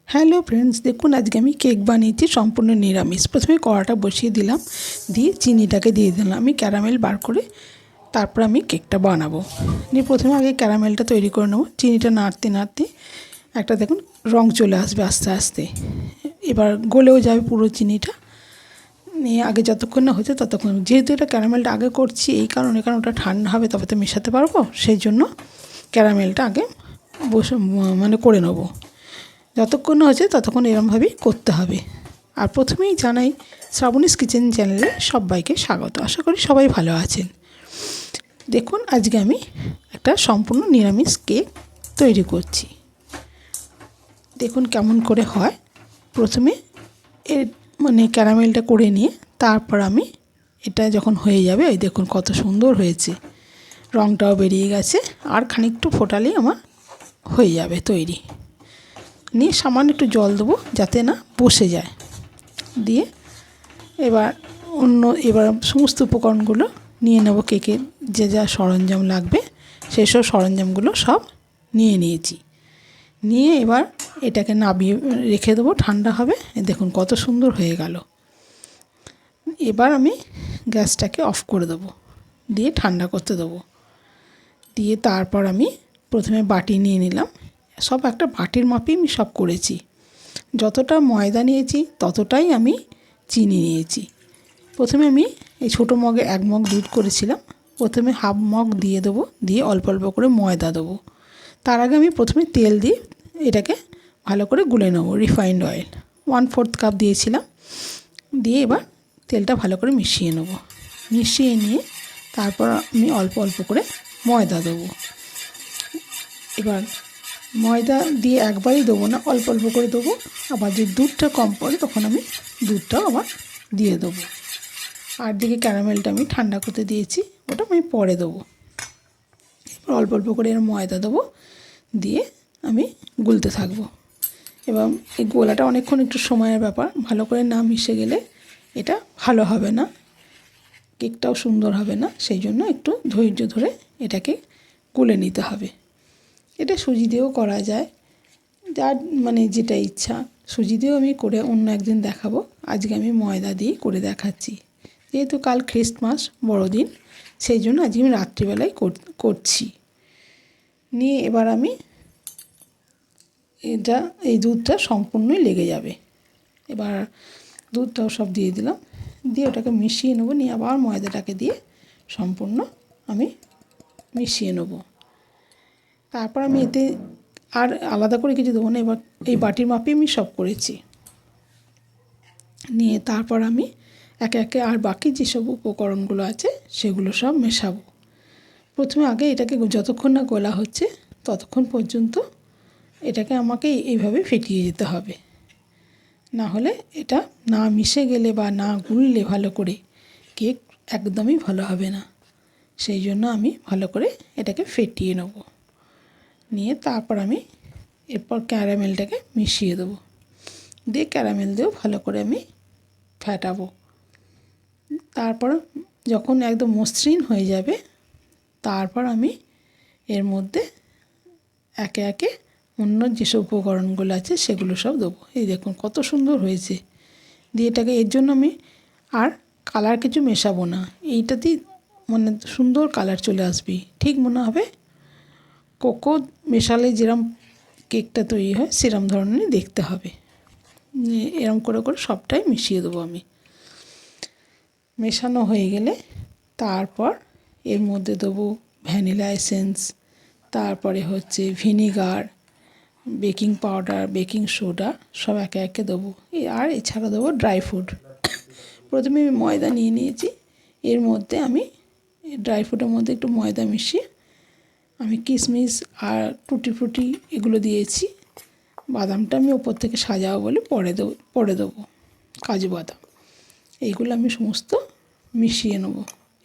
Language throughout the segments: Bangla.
হ্যালো ফ্রেন্ডস, দেখুন আজকে আমি কেক বানিয়েছি সম্পূর্ণ নিরামিষ। প্রথমে কড়াটা বসিয়ে দিলাম, দিয়ে চিনিটাকে দিয়ে দিলাম আমি ক্যারামেল বার করে। তারপর আমি কেকটা বানাবো। নিয়ে প্রথমে আগে ক্যারামেলটা তৈরি করে নেবো। চিনিটা নাড়তে নাড়তে একটা দেখুন রং চলে আসবে আস্তে আস্তে, এবার গলেও যাবে পুরো চিনিটা। নিয়ে আগে যতক্ষণ না হচ্ছে ততক্ষণ, যেহেতু এটা ক্যারামেলটা আগে করছি এই কারণে, কারণ ওটা ঠান্ডা হবে তবে তো মেশাতে পারবো, সেই জন্য ক্যারামেলটা আগে বসে করে নেবো। যতক্ষণ না হচ্ছে ততক্ষণ এরমভাবেই করতে হবে। আর প্রথমেই জানাই শ্রাবণীস কিচেন চ্যানেলে সবাইকে স্বাগত। আশা করি সবাই ভালো আছেন। দেখুন আজকে আমি একটা সম্পূর্ণ নিরামিষ কেক তৈরি করছি। দেখুন কেমন করে হয়। প্রথমে এর ক্যারামেলটা করে নিয়ে তারপর আমি এটা যখন হয়ে যাবে, এই দেখুন কত সুন্দর হয়েছে, রঙটাও বেরিয়ে গেছে। আর খানিকটু ফোটালেই আমার হয়ে যাবে তৈরি। নিয়ে সামান্য একটু জল দেবো যাতে না বসে যায়। দিয়ে এবার সমস্ত উপকরণগুলো নিয়ে নেব। কেকের যে যা সরঞ্জাম লাগবে সেই সব সরঞ্জামগুলো সব নিয়ে নিয়েছি। নিয়ে এবার এটাকে নামিয়ে রেখে দেবো, ঠান্ডা হবে। দেখুন কত সুন্দর হয়ে গেল। এবার আমি গ্যাসটাকে অফ করে দেবো, দিয়ে ঠান্ডা করতে দেবো। দিয়ে তারপর আমি প্রথমে বাটি নিয়ে নিলাম। সব একটা বাটির মাপেই আমি সব করেছি। যতটা ময়দা নিয়েছি ততটাই আমি চিনি নিয়েছি। প্রথমে আমি এই ছোটো মগে 1 মগ দুধ করেছিলাম, প্রথমে হাফ মগ দিয়ে দেবো, দিয়ে অল্প অল্প করে ময়দা দেবো। তার আগে আমি প্রথমে তেল দিয়ে এটাকে ভালো করে গুলে নেবো। রিফাইন্ড অয়েল 1/4 কাপ দিয়েছিলাম। দিয়ে এবার তেলটা ভালো করে মিশিয়ে নেব। মিশিয়ে নিয়ে তারপর আমি অল্প অল্প করে ময়দা দেবো। এবার ময়দা দিয়ে একবারই দেবো না, অল্প অল্প করে দেবো। আবার যদি দুধটা কম পড়ে তখন আমি দুধটাও আবার দিয়ে দেবো। আর দিকে ক্যারামেলটা আমি ঠান্ডা করতে দিয়েছি, ওটা আমি পরে দেবো। এবার অল্প অল্প করে এর ময়দা দেবো, দিয়ে আমি গুলতে থাকবো। এবং এই গোলাটা অনেকক্ষণ একটু সময়ের ব্যাপার, ভালো করে না মিশে গেলে এটা ভালো হবে না, কেকটাও সুন্দর হবে না। সেই জন্য একটু ধৈর্য ধরে এটাকে গুলে নিতে হবে। এটা সুজি দিয়েও করা যায়, যার যেটা ইচ্ছা। সুজি দিয়েও আমি করে অন্য একদিন দেখাবো, আজকে আমি ময়দা দিয়ে করে দেখাচ্ছি। যেহেতু কাল খ্রিস্টমাস বড়দিন, সেই জন্য আজকে আমি রাত্রিবেলায় করছি। নিয়ে এবার আমি এই দুধটা সম্পূর্ণই লেগে যাবে। এবার দুধটাও সব দিয়ে দিলাম, দিয়ে ওটাকে মিশিয়ে নেবো। নিয়ে আবার ময়দাটাকে দিয়ে সম্পূর্ণ আমি মিশিয়ে নেবো। তারপর আমি এতে আর আলাদা করে কিছু দেবো না। এবার এই বাটির মাপে আমি সব করেছি। নিয়ে তারপর আমি একে একে আর বাকি যেসব উপকরণগুলো আছে সেগুলো সব মেশাবো। প্রথমে আগে এটাকে যতক্ষণ না গোলা হচ্ছে ততক্ষণ পর্যন্ত এটাকে আমাকে এইভাবে ফেটিয়ে যেতে হবে। না হলে এটা না মিশে গেলে বা না গুললে ভালো করে কেক একদমই ভালো হবে না। সেই জন্য আমি ভালো করে এটাকে ফেটিয়ে নেব। নিয়ে তারপর আমি এরপর ক্যারামেলটাকে মিশিয়ে দেবো। দিয়ে ক্যারামেল দিয়েও ভালো করে আমি ফেটাবো। তারপর যখন একদম মসৃণ হয়ে যাবে তারপর আমি এর মধ্যে একে একে অন্য যেসব উপকরণগুলো আছে সেগুলো সব দেবো। এই দেখুন কত সুন্দর হয়েছে। দিয়ে এটাকে, এর জন্য আমি আর কালার কিছু মেশাবো না, এইটাতেই সুন্দর কালার চলে আসবে। ঠিক মনে হবে কোকো মেশালে যেরম কেকটা তৈরি হয় সেরম ধরনের দেখতে হবে। এরম করে করে সবটাই মিশিয়ে দেবো আমি। মেশানো হয়ে গেলে তারপর এর মধ্যে দেবো ভ্যানিলা এসেন্স, তারপরে হচ্ছে vinegar, baking powder, baking soda সব একে একে দেবো। আর এছাড়া দেবো ড্রাই ফ্রুট। প্রথমে আমি ময়দা নিয়ে নিয়েছি, এর মধ্যে আমি ড্রাই ফ্রুটের মধ্যে একটু ময়দা মিশিয়ে আমি কিশমিশ আর টুটি ফ্রুটি এগুলো দিয়েছি। বাদামটা আমি ওপর থেকে সাজাবো বলে পরে দেবো কাজু বাদাম। এইগুলো আমি সমস্ত মিশিয়ে নেব।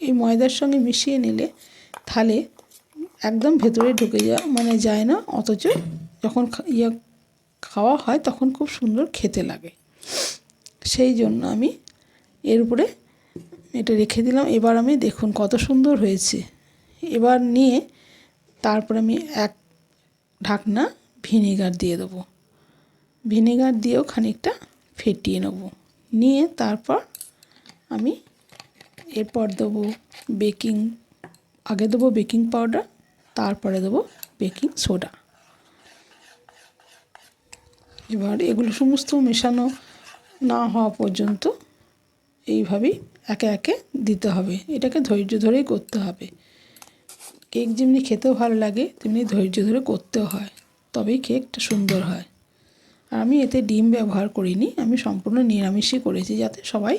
এই ময়দার সঙ্গে মিশিয়ে নিলে তাহলে একদম ভেতরে ঢুকে যায় না, অথচ যখন খাওয়া হয় তখন খুব সুন্দর খেতে লাগে। সেই জন্য আমি এর উপরে এটা রেখে দিলাম। এবার আমি দেখুন কত সুন্দর হয়েছে। এবার নিয়ে তারপর আমি এক ঢাকনা ভিনিগার দিয়ে দেবো। ভিনেগার দিয়েও খানিকটা ফেটিয়ে নেব। নিয়ে তারপর আমি এরপর দেবো আগে দেবো বেকিং পাউডার, তারপরে দেবো বেকিং সোডা। এবার এগুলো সমস্ত মেশানো না হওয়া পর্যন্ত এইভাবেই একে একে দিতে হবে। এটাকে ধৈর্য ধরেই করতে হবে। কেক যেমনি খেতেও ভালো লাগে তেমনি ধৈর্য ধরে করতেও হয়, তবেই কেকটা সুন্দর হয়। আর আমি এতে ডিম ব্যবহার করিনি, আমি সম্পূর্ণ নিরামিষই করেছি, যাতে সবাই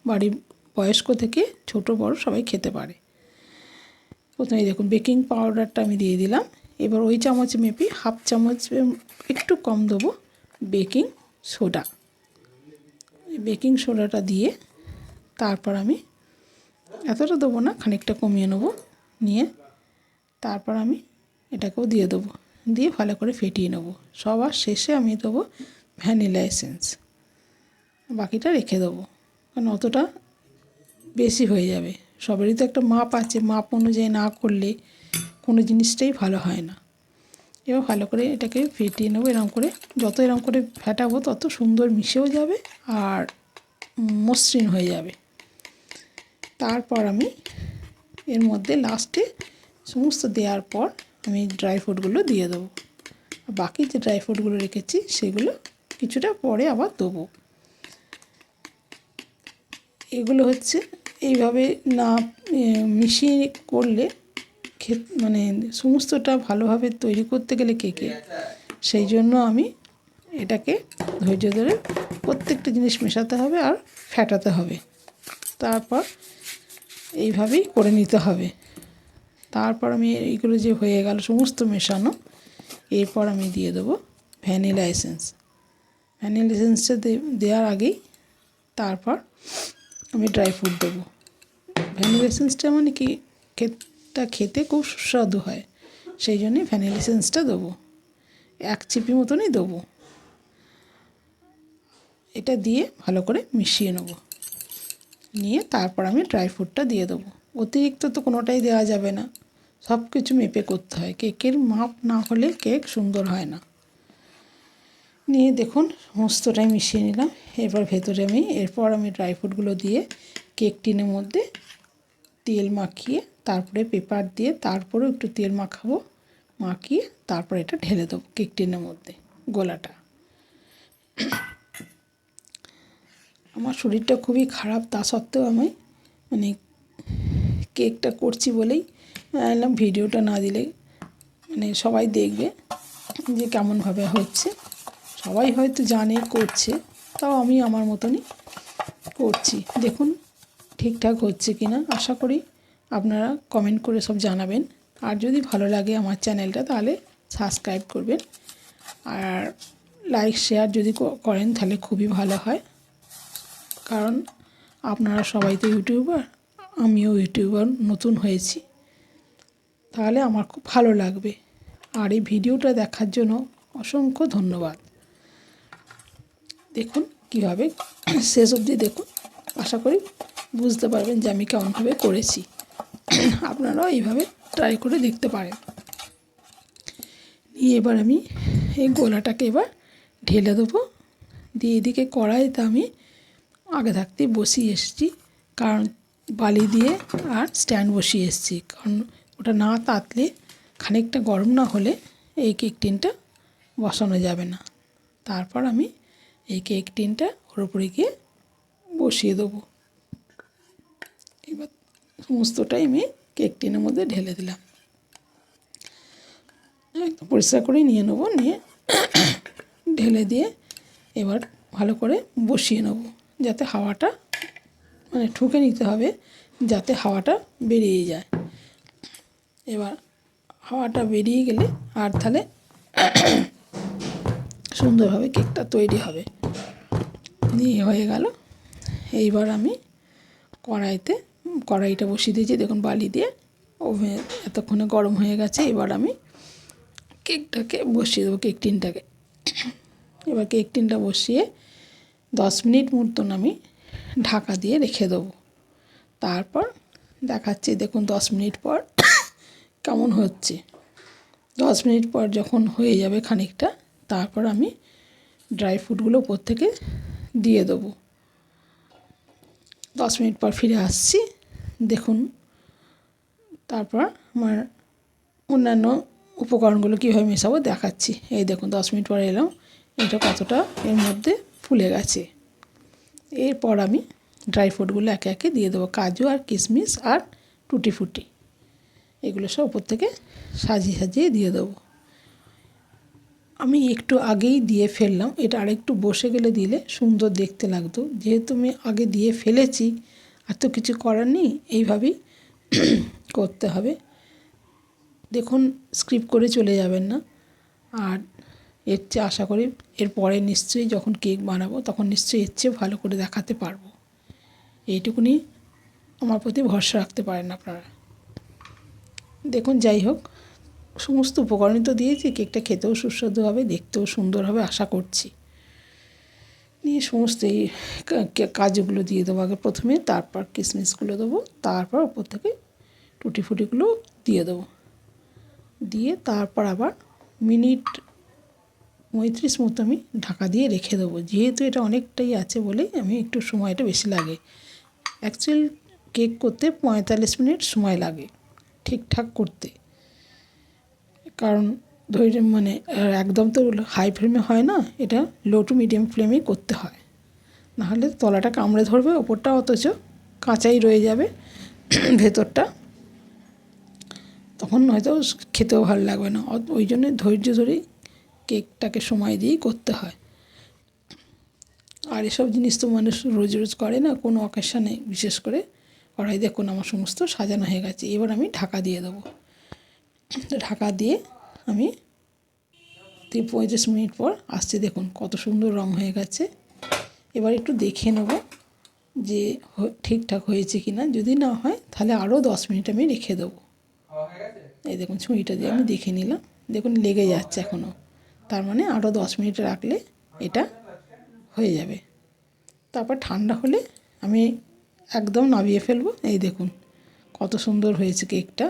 বাড়ির বয়স্ক থেকে ছোট বড় সবাই খেতে পারে। প্রথমে দেখুন বেকিং পাউডারটা আমি দিয়ে দিলাম। এবার ওই চামচ মেপে হাফ চামচ একটু কম দেবো বেকিং সোডা। বেকিং সোডাটা দিয়ে তারপর আমি এতটা দেবো না, খানিকটা কমিয়ে নেব। নিয়ে তারপর আমি এটাকেও দিয়ে দেবো, দিয়ে ভালো করে ফেটিয়ে নেব। সবার শেষে আমি দেবো ভ্যানিলা এসেন্স, বাকিটা রেখে দেবো, কারণ অতটা বেশি হয়ে যাবে। সবারই তো একটা মাপ আছে, মাপ অনুযায়ী না করলে কোনো জিনিসটাই ভালো হয় না। এবার ভালো করে এটাকে ফেটিয়ে নেবো। এরকম করে যত এরকম করে ফেটাবো তত সুন্দর মিশেও যাবে আর মসৃণ হয়ে যাবে। তারপর আমি এর মধ্যে লাস্টে সমস্ত দেওয়ার পর আমি ড্রাই ফ্রুটগুলো দিয়ে দেবো। বাকি যে ড্রাই ফ্রুটগুলো রেখেছি সেগুলো কিছুটা পরে আবার দেবো। এগুলো হচ্ছে এইভাবে না মিশিয়ে করলে মানে সমস্তটা ভালোভাবে তৈরি করতে গেলে কেকে, সেই জন্য আমি এটাকে ধৈর্য ধরে প্রত্যেকটা জিনিস মেশাতে হবে আর ফেটাতে হবে। তারপর এইভাবেই করে নিতে হবে। তারপর আমি এইগুলো যে হয়ে গেল সমস্ত মেশানো, এরপর আমি দিয়ে দেবো ভ্যানিলা এসেন্স। ভ্যানিলা এসেন্সটা দেওয়ার আগেই তারপর আমি ড্রাই ফ্রুট দেবো। ভ্যানিলা এসেন্সটা মানে কি কেকটা খেতে খুব সুস্বাদু হয়, সেই জন্যই ভ্যানিলা এসেন্সটা দেবো। এক চিপি মতনই দেবো। এটা দিয়ে ভালো করে মিশিয়ে নেব। নিয়ে তারপর আমি ড্রাই ফ্রুটটা দিয়ে দেবো। অতিরিক্ত তো কোনোটাই দেওয়া যাবে না, সব কিছু মেপে করতে হয়। কেকের মাপ না হলে কেক সুন্দর হয় না। নিয়ে দেখুন সমস্তটাই মিশিয়ে নিলাম। এরপর আমি ড্রাই ফ্রুটগুলো দিয়ে কেক টিনের মধ্যে তেল মাখিয়ে, তারপরে পেপার দিয়ে তারপরেও একটু তেল মাখাবো, মাখিয়ে তারপর এটা ঢেলে দেবো কেক টিনের মধ্যে গোলাটা। আমার শরীরটা খুবই খারাপ, তা সত্ত্বেও আমি মানে কেকটা করছি বলেই এলাম ভিডিওটা না দিলে মানে সবাই দেখবে যে কেমনভাবে হচ্ছে। সবাই হয়তো জানে করছে, তাও আমি আমার মতনই করছি। দেখুন ঠিকঠাক হচ্ছে কি না, আশা করি আপনারা কমেন্ট করে সব জানাবেন। আর যদি ভালো লাগে আমার চ্যানেলটা তাহলে সাবস্ক্রাইব করবেন, আর লাইক শেয়ার যদি করেন তাহলে খুবই ভালো হয়। কারণ আপনারা সবাই তো ইউটিউবার, আমিও ইউটিউবার নতুন হয়েছি, তাহলে আমার খুব ভালো লাগবে। আর এই ভিডিওটা দেখার জন্য অসংখ্য ধন্যবাদ। দেখুন কীভাবে শেষ অবধি দেখুন, আশা করি বুঝতে পারবেন যে আমি কেমনভাবে করেছি। আপনারাও এইভাবে ট্রাই করে দেখতে পারেন। নিয়ে এবার আমি এই গোলাটাকে এবার ঢেলে দেবো। দিয়ে এদিকে কড়াইতে আমি আগে থাকতেই বসিয়ে এসেছি, কারণ বালি দিয়ে আর স্ট্যান্ড বসিয়ে এসেছি, কারণ ওটা না তাতলে খানিকটা গরম না হলে এই কেক টিনটা বসানো যাবে না। তারপর আমি এই কেক টিনটা ওর উপরে গিয়ে বসিয়ে দেবো। এবার সমস্তটাই আমি কেক টিনের মধ্যে ঢেলে দিলাম। একটু পরিষ্কার করে নিয়ে নেবো, নিয়ে ঢেলে দিয়ে এবার ভালো করে বসিয়ে নেব, যাতে হাওয়াটা মানে ঠুকে নিতে হবে, যাতে হাওয়াটা বেরিয়ে যায়। এবার হাওয়াটা বেরিয়ে গেলে আর তাহলে সুন্দরভাবে কেকটা তৈরি হবে। দিয়ে হয়ে গেল। এইবার আমি কড়াইটা বসিয়ে দিয়েছি, দেখুন বালি দিয়ে ওভেন এতক্ষণে গরম হয়ে গেছে। এবার আমি কেকটাকে বসিয়ে দেবো, কেক টিনটাকে। এবার কেক টিনটা বসিয়ে 10 মিনিট মতন আমি ঢাকা দিয়ে রেখে দেবো। তারপর দেখাচ্ছি, দেখুন 10 মিনিট পর কেমন হচ্ছে। 10 মিনিট পর যখন হয়ে যাবে খানিকটা, তারপর আমি ড্রাই ফ্রুটগুলো উপর থেকে দিয়ে দেবো। 10 মিনিট পর ফিরে আসছি, দেখুন। তারপর আমার অন্যান্য উপকরণগুলো কীভাবে মেশাবো দেখাচ্ছি। এই দেখুন 10 মিনিট পর এলাম, এটা কতটা এর মধ্যে ফুলে গেছে। এরপর আমি ড্রাই ফ্রুটগুলো একে একে দিয়ে দেবো, কাজু আর কিশমিশ আর টুটি ফুটি, এগুলো সব উপর থেকে সাজিয়ে সাজিয়ে দিয়ে দেবো। আমি একটু আগেই দিয়ে ফেললাম, এটা আরেকটু বসে গেলে দিলে সুন্দর দেখতে লাগতো। যেহেতু আমি আগে দিয়ে ফেলেছি, আর তো কিছু করার নেই, এইভাবেই করতে হবে। দেখুন, স্কিপ করে চলে যাবেন না। আর এর চেয়ে আশা করি এরপরে নিশ্চয়ই যখন কেক বানাবো তখন নিশ্চয়ই এর চেয়ে ভালো করে দেখাতে পারবো। এইটুকুনি আমার প্রতি ভরসা রাখতে পারেন আপনারা। দেখুন, যাই হোক, সমস্ত উপকরণ তো দিয়েছি, কেকটা খেতেও সুস্বাদু হবে, দেখতেও সুন্দর হবে আশা করছি। নিয়ে সমস্ত এই কাজুগুলো দিয়ে দেবো আগে প্রথমে, তারপর কিশমিশগুলো দেবো, তারপর ওপর থেকে টুটি ফুটিগুলো দিয়ে দেবো। দিয়ে তারপর আবার মিনিট 35 মতো আমি ঢাকা দিয়ে রেখে দেবো। যেহেতু এটা অনেকটাই আছে বলে আমি একটু সময়টা বেশি লাগে। অ্যাকচুয়ালি কেক করতে 45 মিনিট সময় লাগে ঠিকঠাক করতে, কারণ ধৈর্য মানে একদম তো হাই ফ্লেমে হয় না, এটা লো টু মিডিয়াম ফ্লেমেই করতে হয়, নাহলে তলাটা কামড়ে ধরবে, ওপরটা অথচ কাঁচাই রয়ে যাবে ভেতরটা, তখন হয়তো খেতেও ভালো লাগবে না। ওই জন্য ধৈর্য ধরেই কেকটাকে সময় দিয়েই করতে হয়। আর এসব জিনিস তো মানুষ রোজ রোজ করে না, কোনো অকেশনে বিশেষ করে কড়াই। দেখুন আমার সমস্ত সাজানো হয়ে গেছে, এবার আমি ঢাকা দিয়ে দেবো। ঢাকা দিয়ে আমি 35 মিনিট পর আসছে, দেখুন কত সুন্দর রং হয়ে গেছে। এবার একটু দেখে নেব যে ঠিকঠাক হয়েছে কি না, যদি না হয় তাহলে আরও 10 মিনিট আমি রেখে দেবো। এই দেখুন ছুঁইটা দিয়ে আমি দেখে নিলাম, দেখুন লেগে যাচ্ছে এখনও, তার মানে আরও 10 মিনিট রাখলে এটা হয়ে যাবে। তারপর ঠান্ডা হলে আমি একদম নামিয়ে ফেলবো। এই দেখুন কত সুন্দর হয়েছে কেকটা।